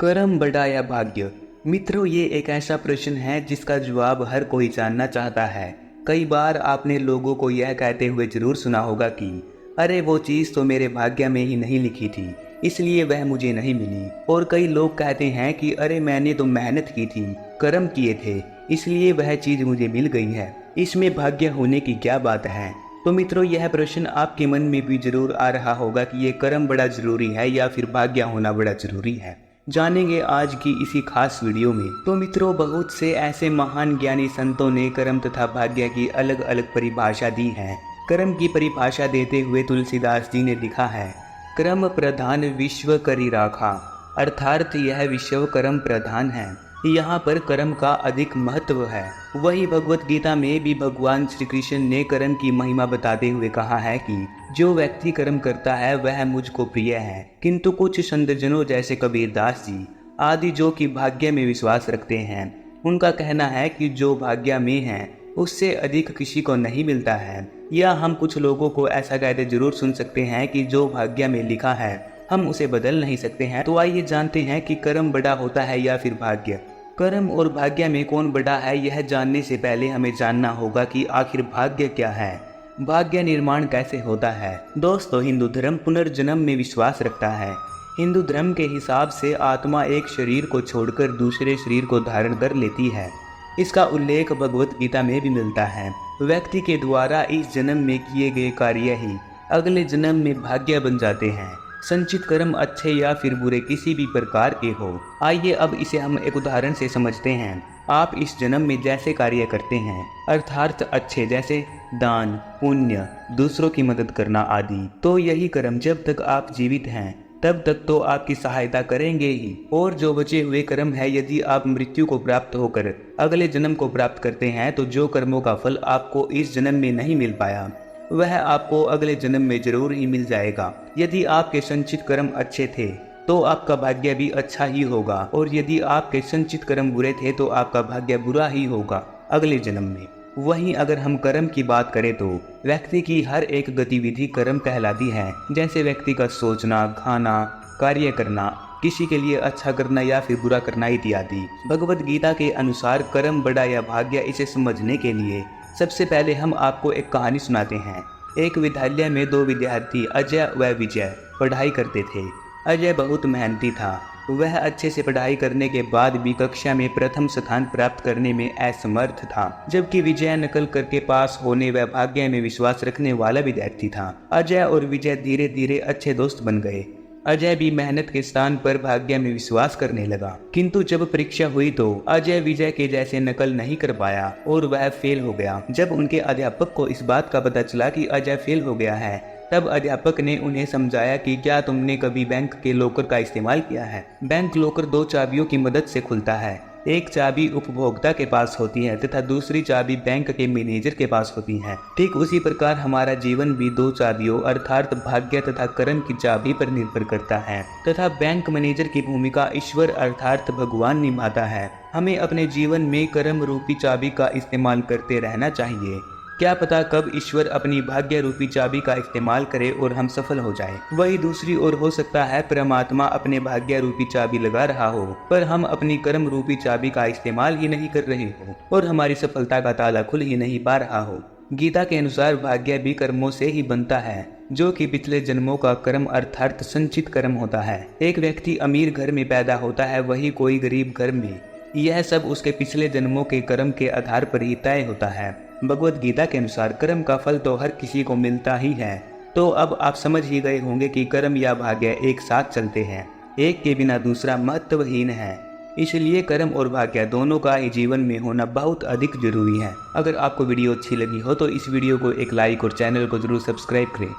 कर्म बड़ा या भाग्य। मित्रों, ये एक ऐसा प्रश्न है जिसका जवाब हर कोई जानना चाहता है। कई बार आपने लोगों को यह कहते हुए जरूर सुना होगा कि अरे वो चीज़ तो मेरे भाग्य में ही नहीं लिखी थी, इसलिए वह मुझे नहीं मिली। और कई लोग कहते हैं कि अरे मैंने तो मेहनत की थी, कर्म किए थे, इसलिए वह चीज़ मुझे मिल गई है। इसमें भाग्य होने की क्या बात है? तो मित्रों, यह प्रश्न आपके मन में भी जरूर आ रहा होगा कि ये कर्म बड़ा जरूरी है या फिर भाग्य होना बड़ा जरूरी है। जानेंगे आज की इसी खास वीडियो में। तो मित्रों, बहुत से ऐसे महान ज्ञानी संतों ने कर्म तथा भाग्य की अलग अलग परिभाषा दी है। कर्म की परिभाषा देते हुए तुलसीदास जी ने लिखा है, कर्म प्रधान विश्व करी राखा, अर्थात यह विश्व कर्म प्रधान है। यहाँ पर कर्म का अधिक महत्व है। वही भगवत गीता में भी भगवान श्री कृष्ण ने कर्म की महिमा बताते हुए कहा है कि जो व्यक्ति कर्म करता है वह मुझको प्रिय है। किंतु कुछ संतजनों जैसे कबीरदास जी आदि जो कि भाग्य में विश्वास रखते हैं, उनका कहना है कि जो भाग्य में है उससे अधिक किसी को नहीं मिलता है। या हम कुछ लोगों को ऐसा कहते जरूर सुन सकते हैं कि जो भाग्य में लिखा है हम उसे बदल नहीं सकते हैं। तो आइए जानते हैं कि कर्म बड़ा होता है या फिर भाग्य। कर्म और भाग्य में कौन बड़ा है, यह जानने से पहले हमें जानना होगा कि आखिर भाग्य क्या है, भाग्य निर्माण कैसे होता है। दोस्तों, हिंदू धर्म पुनर्जन्म में विश्वास रखता है। हिंदू धर्म के हिसाब से आत्मा एक शरीर को छोड़कर दूसरे शरीर को धारण कर लेती है। इसका उल्लेख भगवत गीता में भी मिलता है। व्यक्ति के द्वारा इस जन्म में किए गए कार्य ही अगले जन्म में भाग्य बन जाते हैं। संचित कर्म अच्छे या फिर बुरे किसी भी प्रकार के हो। आइए अब इसे हम एक उदाहरण से समझते हैं। आप इस जन्म में जैसे कार्य करते हैं, अर्थात अच्छे जैसे दान, पुण्य, दूसरों की मदद करना आदि, तो यही कर्म जब तक आप जीवित हैं तब तक तो आपकी सहायता करेंगे ही। और जो बचे हुए कर्म है, यदि आप मृत्यु को प्राप्त होकर अगले जन्म को प्राप्त करते हैं तो जो कर्मों का फल आपको इस जन्म में नहीं मिल पाया वह आपको अगले जन्म में जरूर ही मिल जाएगा। यदि आपके संचित कर्म अच्छे थे तो आपका भाग्य भी अच्छा ही होगा, और यदि आपके संचित कर्म बुरे थे तो आपका भाग्य बुरा ही होगा अगले जन्म में। वहीं अगर हम कर्म की बात करें तो व्यक्ति की हर एक गतिविधि कर्म कहलाती है। जैसे व्यक्ति का सोचना, खाना, कार्य करना, किसी के लिए अच्छा करना या फिर बुरा करना इत्यादि। भगवत गीता के अनुसार कर्म बड़ा या भाग्य, इसे समझने के लिए सबसे पहले हम आपको एक कहानी सुनाते हैं। एक विद्यालय में दो विद्यार्थी अजय व विजय पढ़ाई करते थे। अजय बहुत मेहनती था। वह अच्छे से पढ़ाई करने के बाद भी कक्षा में प्रथम स्थान प्राप्त करने में असमर्थ था, जबकि विजय नकल करके पास होने व भाग्य में विश्वास रखने वाला विद्यार्थी था। अजय और विजय धीरे धीरे अच्छे दोस्त बन गए। अजय भी मेहनत के स्थान पर भाग्य में विश्वास करने लगा। किंतु जब परीक्षा हुई तो अजय विजय के जैसे नकल नहीं कर पाया और वह फेल हो गया। जब उनके अध्यापक को इस बात का पता चला कि अजय फेल हो गया है, तब अध्यापक ने उन्हें समझाया कि क्या तुमने कभी बैंक के लॉकर का इस्तेमाल किया है? बैंक लॉकर दो चाबियों की मदद से खुलता है। एक चाबी उपभोक्ता के पास होती है तथा दूसरी चाबी बैंक के मैनेजर के पास होती है। ठीक उसी प्रकार हमारा जीवन भी दो चाबियों अर्थात भाग्य तथा कर्म की चाबी पर निर्भर करता है, तथा बैंक मैनेजर की भूमिका ईश्वर अर्थात भगवान निभाता है। हमें अपने जीवन में कर्म रूपी चाबी का इस्तेमाल करते रहना चाहिए। क्या पता कब ईश्वर अपनी भाग्य रूपी चाबी का इस्तेमाल करे और हम सफल हो जाएं। वही दूसरी ओर हो सकता है परमात्मा अपने भाग्य रूपी चाबी लगा रहा हो, पर हम अपनी कर्म रूपी चाबी का इस्तेमाल ही नहीं कर रहे हो और हमारी सफलता का ताला खुल ही नहीं पा रहा हो। गीता के अनुसार भाग्य भी कर्मों से ही बनता है, जो कि पिछले जन्मों का कर्म अर्थात संचित कर्म होता है। एक व्यक्ति अमीर घर में पैदा होता है, वही कोई गरीब घर में। यह सब उसके पिछले जन्मों के कर्म के आधार पर ही तय होता है। भगवत गीता के अनुसार कर्म का फल तो हर किसी को मिलता ही है। तो अब आप समझ ही गए होंगे कि कर्म या भाग्य एक साथ चलते हैं, एक के बिना दूसरा महत्वहीन है। इसलिए कर्म और भाग्य दोनों का ही जीवन में होना बहुत अधिक जरूरी है। अगर आपको वीडियो अच्छी लगी हो तो इस वीडियो को एक लाइक और चैनल को जरूर सब्सक्राइब करें।